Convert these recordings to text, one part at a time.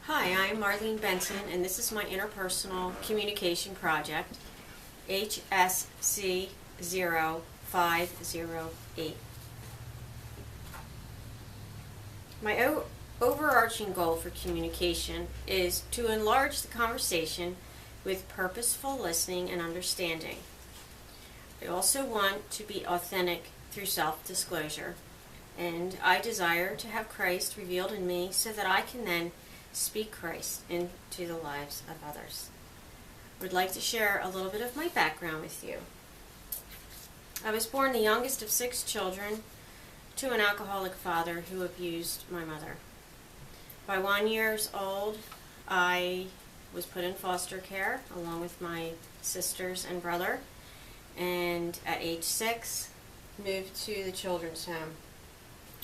Hi, I'm Marlene Benson, and this is my interpersonal communication project, HSC 0508. My overarching goal for communication is to enlarge the conversation with purposeful listening and understanding. I also want to be authentic through self-disclosure, and I desire to have Christ revealed in me so that I can then speak Christ into the lives of others. I would like to share a little bit of my background with you. I was born the youngest of 6 children to an alcoholic father who abused my mother. By 1 year old, I was put in foster care along with my sisters and brother, and at age 6, moved to the children's home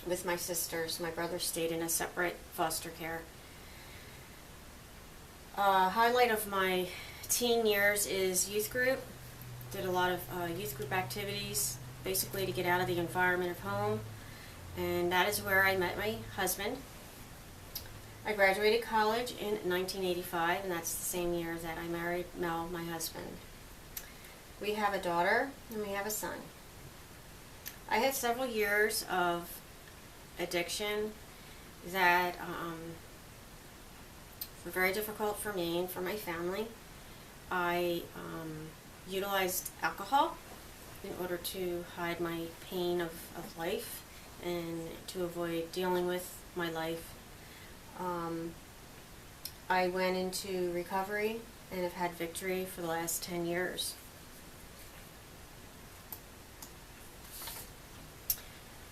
with my sisters. My brother stayed in a separate foster care. Highlight of my teen years is youth group. Did a lot of youth group activities, basically to get out of the environment of home, and that is where I met my husband. I graduated college in 1985, and that's the same year that I married Mel, my husband. We have a daughter, and we have a son. I had several years of addiction that were very difficult for me and for my family. I utilized alcohol in order to hide my pain of life and to avoid dealing with my life. I went into recovery and have had victory for the last 10 years.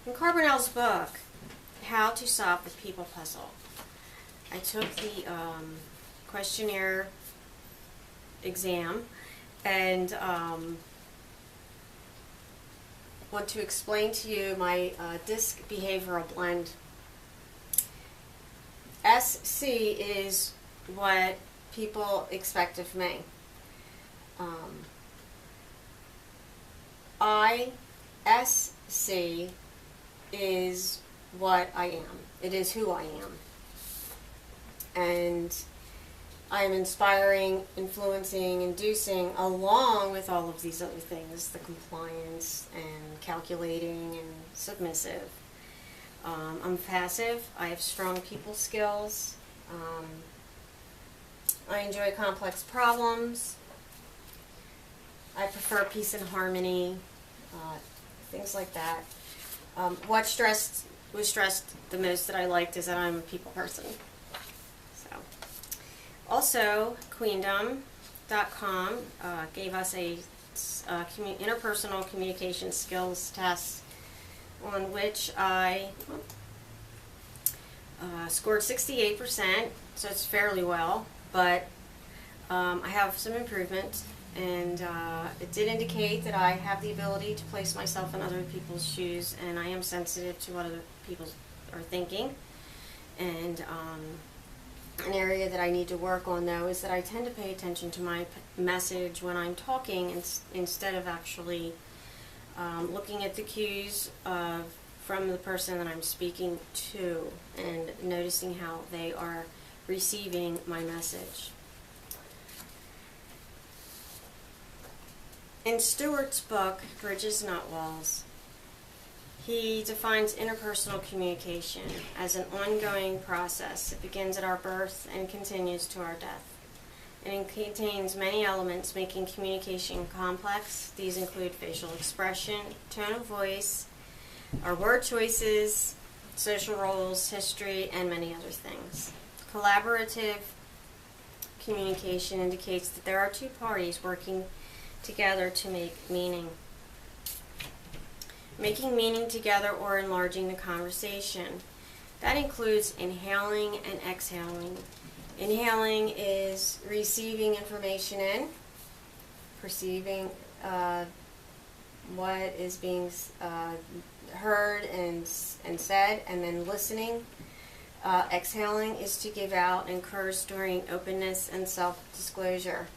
In Carbonell's book, How to Solve the People Puzzle, I took the questionnaire exam and want to explain to you my DISC behavioral blend. SC is what people expect of me. ISC is what I am. It is who I am. And I'm inspiring, influencing, inducing, along with all of these other things, the compliance and calculating and submissive. I'm passive. I have strong people skills. I enjoy complex problems. I prefer peace and harmony, things like that. What was stressed the most that I liked is that I'm a people person. Also, Queendom.com gave us a interpersonal communication skills test on which I scored 68%, so it's fairly well, but I have some improvement, and it did indicate that I have the ability to place myself in other people's shoes, and I am sensitive to what other people are thinking. And an area that I need to work on, though, is that I tend to pay attention to my message when I'm talking instead of actually looking at the cues from the person that I'm speaking to and noticing how they are receiving my message. In Stewart's book, Bridges Not Walls, he defines interpersonal communication as an ongoing process. It begins at our birth and continues to our death. It contains many elements making communication complex. These include facial expression, tone of voice, our word choices, social roles, history, and many other things. Collaborative communication indicates that there are two parties working together to make meaning. Making meaning together or enlarging the conversation. That includes inhaling and exhaling. Inhaling is receiving information in, perceiving what is being heard and said, and then listening. Exhaling is to give out and occurs during openness and self-disclosure.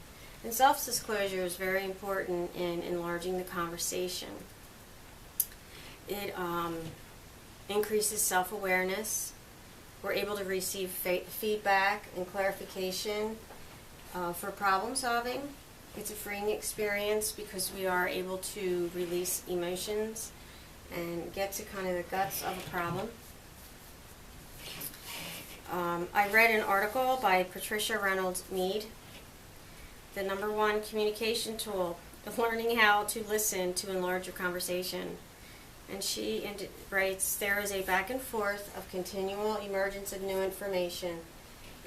And self-disclosure is very important in enlarging the conversation. It increases self-awareness. We're able to receive feedback and clarification for problem solving. It's a freeing experience because we are able to release emotions and get to kind of the guts of a problem. I read an article by Patricia Reynolds Mead, the #1 communication tool, learning how to listen to enlarge your conversation. And she writes, there is a back and forth of continual emergence of new information.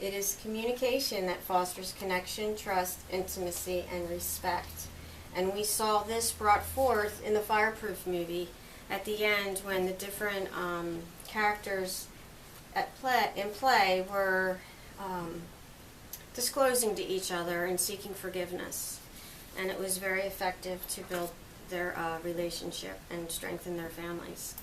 It is communication that fosters connection, trust, intimacy, and respect. And we saw this brought forth in the Fireproof movie at the end when the different characters in play were disclosing to each other and seeking forgiveness. And it was very effective to build their relationship and strengthen their families.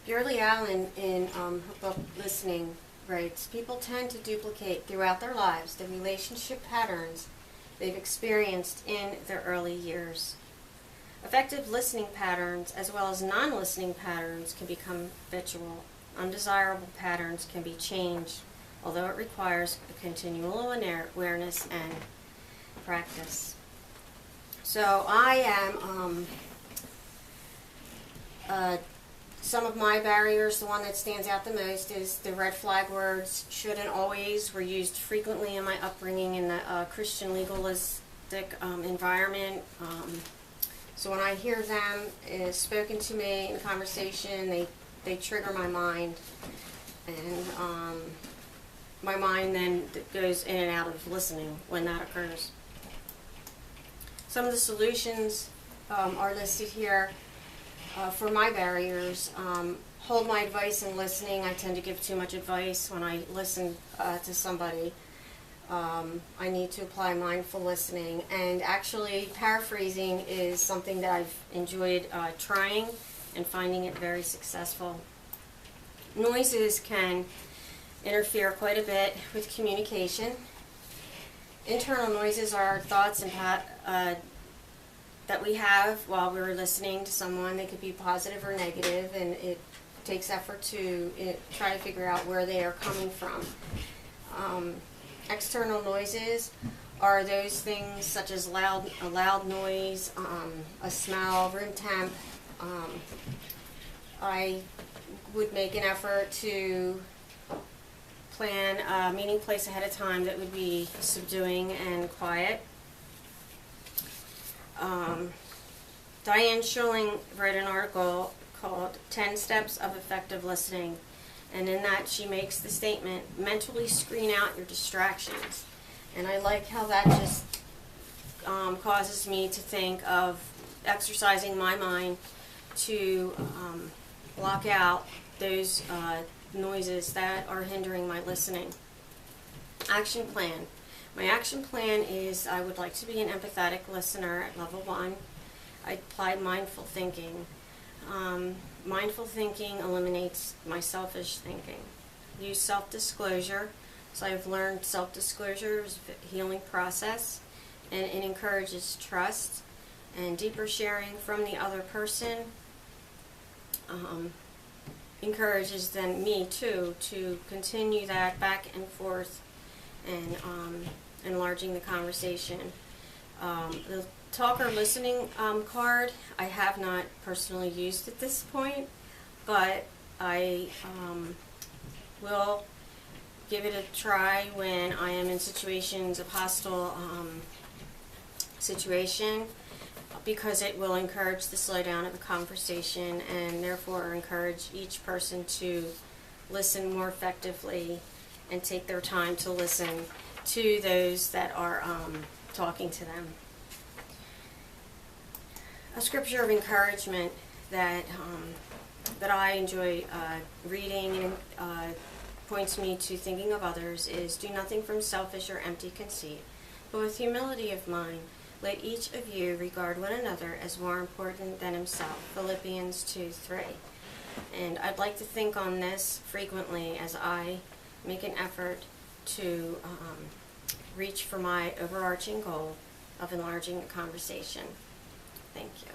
Burley-Allen in her book Listening writes, people tend to duplicate throughout their lives the relationship patterns they've experienced in their early years. Effective listening patterns as well as non-listening patterns can become habitual. Undesirable patterns can be changed, although it requires a continual awareness and practice. So I am, some of my barriers, the one that stands out the most is the red flag words, should and always, were used frequently in my upbringing in the Christian legalistic environment. So when I hear them spoken to me in conversation, they trigger my mind, and my mind then goes in and out of listening when that occurs. Some of the solutions are listed here for my barriers. Hold my advice in listening. I tend to give too much advice when I listen to somebody. I need to apply mindful listening, and actually paraphrasing is something that I've enjoyed trying and finding it very successful. Noises can interfere quite a bit with communication. Internal noises are thoughts and that we have while we're listening to someone. They could be positive or negative, and it takes effort to try to figure out where they are coming from. External noises are those things such as a loud noise, a smell, room temp. I would make an effort to plan a meeting place ahead of time that would be subduing and quiet. Diane Schilling wrote an article called 10 Steps of Effective Listening, and in that she makes the statement, mentally screen out your distractions. And I like how that just causes me to think of exercising my mind to block out those noises that are hindering my listening. Action plan. My action plan is I would like to be an empathetic listener at level 1. I apply mindful thinking. Mindful thinking eliminates my selfish thinking. Use self-disclosure. So I've learned self-disclosure is a healing process, and it encourages trust and deeper sharing from the other person. Encourages then me too to continue that back and forth and enlarging the conversation. The talker listening card I have not personally used at this point, but I will give it a try when I am in situations of hostile situation, because it will encourage the slowdown of the conversation and therefore encourage each person to listen more effectively and take their time to listen to those that are talking to them. A scripture of encouragement that I enjoy reading and points me to thinking of others is, do nothing from selfish or empty conceit, but with humility of mind, let each of you regard one another as more important than himself. Philippians 2:3. And I'd like to think on this frequently as I make an effort to reach for my overarching goal of enlarging the conversation. Thank you.